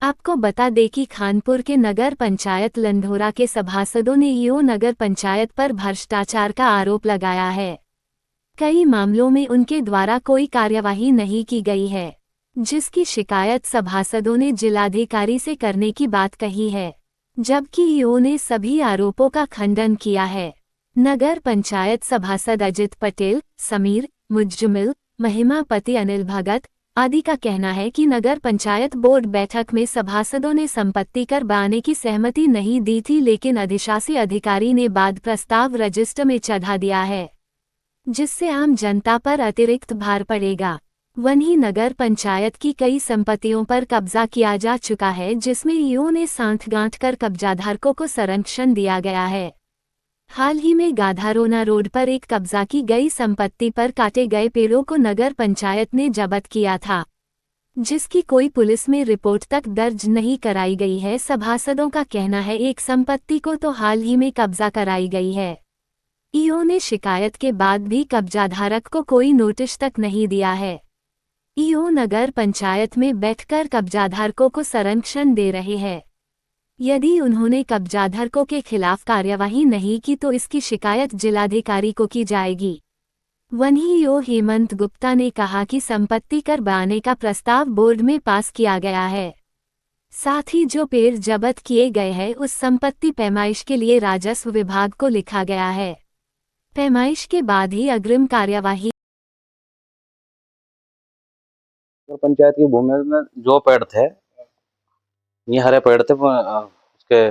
आपको बता दें कि खानपुर के नगर पंचायत लंढोरा के सभासदों ने ईओ नगर पंचायत पर भ्रष्टाचार का आरोप लगाया है। कई मामलों में उनके द्वारा कोई कार्यवाही नहीं की गई है, जिसकी शिकायत सभासदों ने जिलाधिकारी से करने की बात कही है, जबकि ईओ ने सभी आरोपों का खंडन किया है। नगर पंचायत सभासद अजित पटेल, समीर, मुज्जमिल, महिमापति अनिल भगत आदि का कहना है कि नगर पंचायत बोर्ड बैठक में सभासदों ने संपत्ति कर बढ़ाने की सहमति नहीं दी थी, लेकिन अधिशासी अधिकारी ने बाद प्रस्ताव रजिस्टर में चढ़ा दिया है, जिससे आम जनता पर अतिरिक्त भार पड़ेगा। वहीं नगर पंचायत की कई संपत्तियों पर कब्जा किया जा चुका है, जिसमें ईओ ने सांठगांठ कर कब्जाधारकों को संरक्षण दिया गया है। हाल ही में गाधारोना रोड पर एक कब्जा की गई संपत्ति पर काटे गए पेड़ों को नगर पंचायत ने जब्त किया था, जिसकी कोई पुलिस में रिपोर्ट तक दर्ज नहीं कराई गई है। सभासदों का कहना है एक संपत्ति को तो हाल ही में कब्जा कराई गई है। ईओ ने शिकायत के बाद भी कब्जाधारक को कोई नोटिस तक नहीं दिया है। ईओ नगर पंचायत में बैठकर कब्जाधारकों को संरक्षण दे रहे हैं। यदि उन्होंने कब्जाधारकों के खिलाफ कार्यवाही नहीं की तो इसकी शिकायत जिलाधिकारी को की जाएगी। वहीं ईओ हेमंत गुप्ता ने कहा कि संपत्ति कर बढ़ाने का प्रस्ताव बोर्ड में पास किया गया है। साथ ही जो पेड़ जब्त किए गए हैं उस संपत्ति पैमाइश के लिए राजस्व विभाग को लिखा गया है। पैमाइश के बाद ही अग्रिम कार्यवाही। पंचायत की भूमि में जो पेड़ थे, ये हरे पेड़ थे, उसके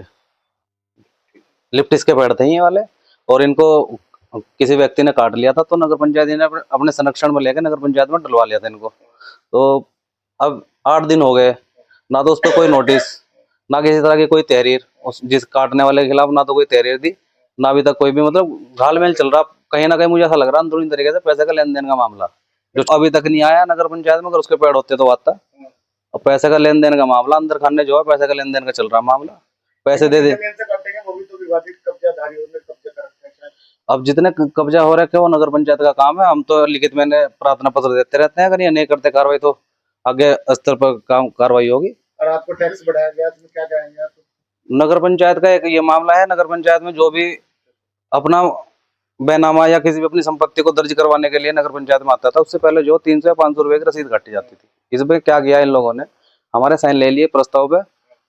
लिप्टिस के पेड़ थे ये वाले, और इनको किसी व्यक्ति ने काट लिया था, तो नगर पंचायत ने अपने संरक्षण में लेकर नगर पंचायत में डलवा लिया था इनको। तो अब 8 दिन हो गए, ना तो उस पर कोई नोटिस, ना किसी तरह की कोई तहरीर उस जिस काटने वाले के खिलाफ, ना तो कोई तहरीर दी, ना अभी तक कोई भी मतलब घालमेल चल रहा। कहीं ना कहीं मुझे ऐसा लग रहा है अंदरूनी तरीके से पैसे का लेन देन का मामला जो अभी तक नहीं आया नगर पंचायत में। अगर उसके पेड़ होते तो आता। और पैसे का लेन देन का मामला अंदर खाने जो है पैसे का लेन देन का चल रहा मामला, पैसे दे दे। अब जितने कब्जा हो रखे वो नगर पंचायत का काम है। हम तो लिखित में प्रार्थना पत्र देते रहते हैं, अगर ये नहीं करते कार्रवाई तो आगे स्तर पर काम कार्रवाई होगी। और आपको टैक्स बढ़ाया गया तो क्या कहेंगे आप? नगर पंचायत का एक ये मामला है, नगर पंचायत में जो भी अपना बेनामा या किसी भी अपनी संपत्ति को दर्ज करवाने के लिए नगर पंचायत में आता था, उससे पहले जो 300 या 500 रुपए की रसीद काटी जाती थी। इसमें क्या किया इन लोगों ने, हमारे साइन ले लिए प्रस्ताव पे,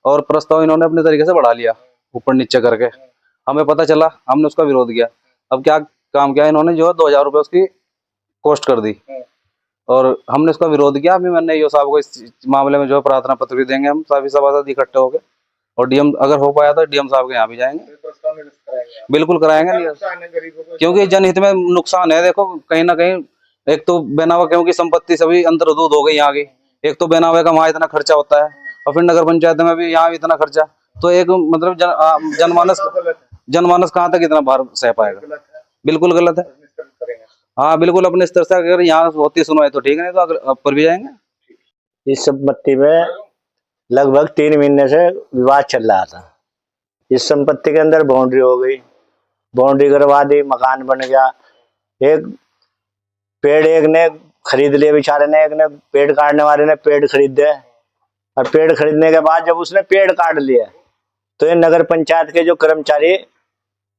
और प्रस्ताव इन्होंने अपने तरीके से बढ़ा लिया ऊपर नीचे करके। हमें पता चला, हमने उसका विरोध किया। अब क्या काम किया इन्होंने, जो है 2000 रुपये उसकी कॉस्ट कर दी, और हमने उसका विरोध किया। अभी मैंने ईओ साहब को इस मामले में जो है प्रार्थना पत्र भी देंगे हम सभी सभासद इकट्ठे होकर, और डीएम अगर हो पाया तो डीएम साहब के यहाँ भी जाएंगे। बिल्कुल कराएंगे, क्योंकि जनहित में नुकसान है। देखो कहीं ना कहीं एक तो बेनावा क्योंकि संपत्ति सभी अंतर्दूत हो गई यहाँ की, एक तो बेनावे का वहाँ इतना खर्चा होता है, और फिर नगर पंचायत में भी यहाँ इतना खर्चा, तो एक मतलब जनमानस कहाँ तक इतना भार सह पाएगा। बिल्कुल गलत है। हाँ बिल्कुल, अपने स्तर से अगर यहाँ होती सुनवाई तो ठीक है, नहीं तो अगर ऊपर भी जाएंगे। इस संपत्ति में लगभग 3 महीने से विवाद चल रहा था। इस संपत्ति के अंदर बाउंड्री हो गई, बाउंड्री करवा दी, मकान बन गया। एक पेड़ एक ने खरीद लिए बेचारे ने, एक ने पेड़ काटने वाले ने पेड़ खरीदे, और पेड़ खरीदने के बाद जब उसने पेड़ काट लिया तो ये नगर पंचायत के जो कर्मचारी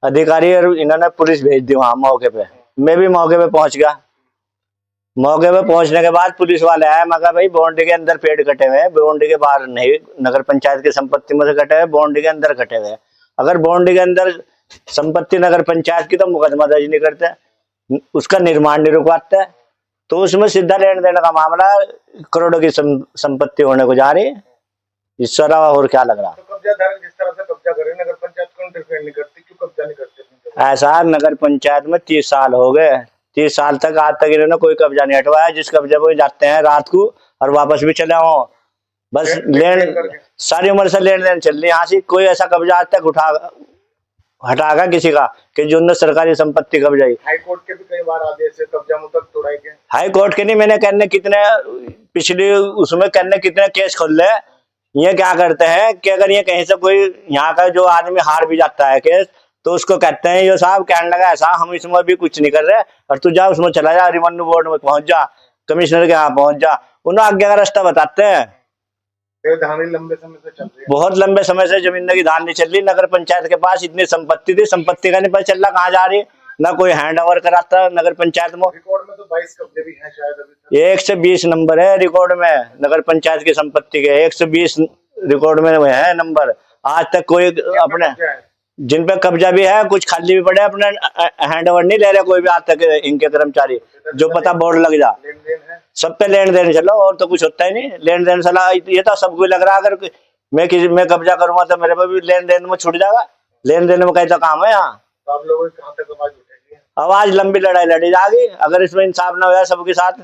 अधिकारी और इन्होंने पुलिस भेज दी वहां मौके पे। मैं भी मौके पे पहुंच गया। मौके पे पहुंचने के बाद पुलिस वाले आए, मैं कहा भाई बाउंड्री के अंदर पेड़ कटे हुए हैं, बाउंड्री के बाहर नहीं, नगर पंचायत की संपत्ति में से कटे हुए, बाउंड्री के अंदर कटे हुए हैं। अगर बाउंड्री के अंदर संपत्ति नगर पंचायत की तो मुकदमा दर्ज नहीं करते, उसका निर्माण नहीं रुकवाते, तो उसमें सीधा लेन देन का मामला करोड़ों की संपत्ति होने को जा रही है। इससे अलावा और क्या लग रहा? तो कब्जाधारक जिस तरह से कब्जा करे, नगर पंचायत क्यों इंटरफेयर नहीं करती, क्यों कब्जा नहीं करते? ऐसा नगर पंचायत में 30 साल हो गए, 30 साल तक आज तक इन्होंने कोई कब्जा नहीं हटवाया। जिस कब्जे पे जाते हैं रात को और वापस भी चले आओ, बस लेन सारी उम्र से लेन देन चल रही है। यहाँ से कोई ऐसा कब्जा आज तक हटागा किसी का कि जो सरकारी संपत्ति कब्जाई। हाई कोर्ट के भी कई बार आदेश है कब्जा मुद्दत तोड़ाई के। हाई कोर्ट के नहीं, मैंने कहने कितने पिछली उसमें कहने कितने केस खोल ले। ये क्या करते हैं कि अगर ये कहीं से कोई यहाँ का जो आदमी हार भी जाता है केस, तो उसको कहते हैं ये साहब कहने लगा ऐसा हम इसमें भी कुछ नहीं कर रहे, और तू जा उसमें चला जा, रेवेन्यू बोर्ड में पहुंच जा, कमिश्नर के यहाँ पहुंच जा, उन्हें आगे का रास्ता बताते हैं। ये धानी लंबे समय से चल रही है। बहुत लंबे समय से जमीन की धान नहीं चल रही। नगर पंचायत के पास इतनी संपत्ति थी, संपत्ति का नहीं पता चल रहा कहाँ जा रही है, ना कोई हैंड ओवर कराता नगर पंचायत में। रिकॉर्ड में तो 22 कब्जे भी हैं शायद अभी तक। 120 नंबर है रिकॉर्ड में नगर पंचायत की संपत्ति के, 120 रिकॉर्ड में है नंबर। आज तक कोई अपने कब्जा है। जिन पे कब्जा भी है, कुछ खाली भी पड़े, अपने हैंड ओवर नहीं ले रहे कोई भी आज तक इनके कर्मचारी, जो पता बोर्ड लग जा। लेन देन है। सब पे लेन देन चलो, और तो कुछ होता ही नहीं। लेन देन सलाह ये तो सबको लग रहा है, अगर मैं कब्जा करूंगा तो मेरे पे भी लेन देन में छूट जाएगा। लेन देन में कैसा काम है यहाँ। तो आप लोगों की कहाँ तक आवाज उठेगी? आवाज लंबी लड़ाई लड़ी जाएगी अगर इसमें इंसाफ ना हो सबके साथ।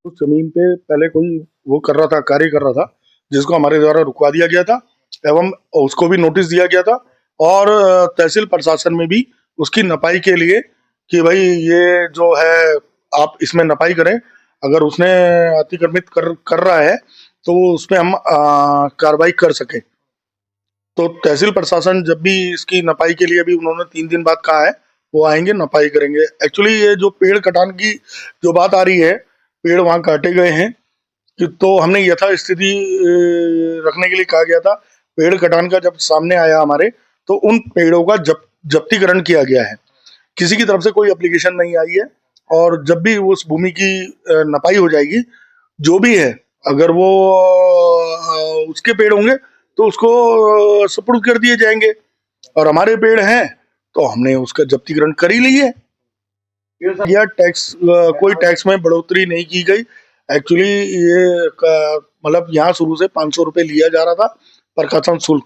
उस जमीन पे पहले कोई वो कर रहा था, कार्य कर रहा था, जिसको हमारे द्वारा रुकवा दिया गया था एवं उसको भी नोटिस दिया गया था, और तहसील प्रशासन में भी उसकी नपाई के लिए कि भाई ये जो है आप इसमें नपाई करें। अगर उसने अतिक्रमित कर रहा है तो उस पर हम कार्रवाई कर सकें। तो तहसील प्रशासन जब भी इसकी नपाई के लिए भी उन्होंने 3 दिन बाद कहा है, वो आएंगे नपाई करेंगे। एक्चुअली ये जो पेड़ कटान की जो बात आ रही है, पेड़ वहाँ काटे गए हैं तो हमने यथा स्थिति रखने के लिए कहा गया था। पेड़ कटान का जब सामने आया हमारे, तो उन पेड़ों का जब्तीकरण किया गया है। किसी की तरफ से कोई एप्लीकेशन नहीं आई है, और जब भी उस भूमि की नपाई हो जाएगी, जो भी है अगर वो उसके पेड़ होंगे तो उसको सुपुर्द कर दिए जाएंगे, और हमारे पेड़ हैं तो हमने उसका जब्तीकरण कर ही ली है। या टैक्स कोई टैक्स में बढ़ोतरी नहीं की गई। एक्चुअली ये मतलब यहाँ शुरू से 500 रुपये लिया जा रहा था प्रकाशन शुल्क,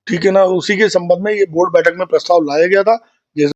ठीक है ना। उसी के संबंध में ये बोर्ड बैठक में प्रस्ताव लाया गया था,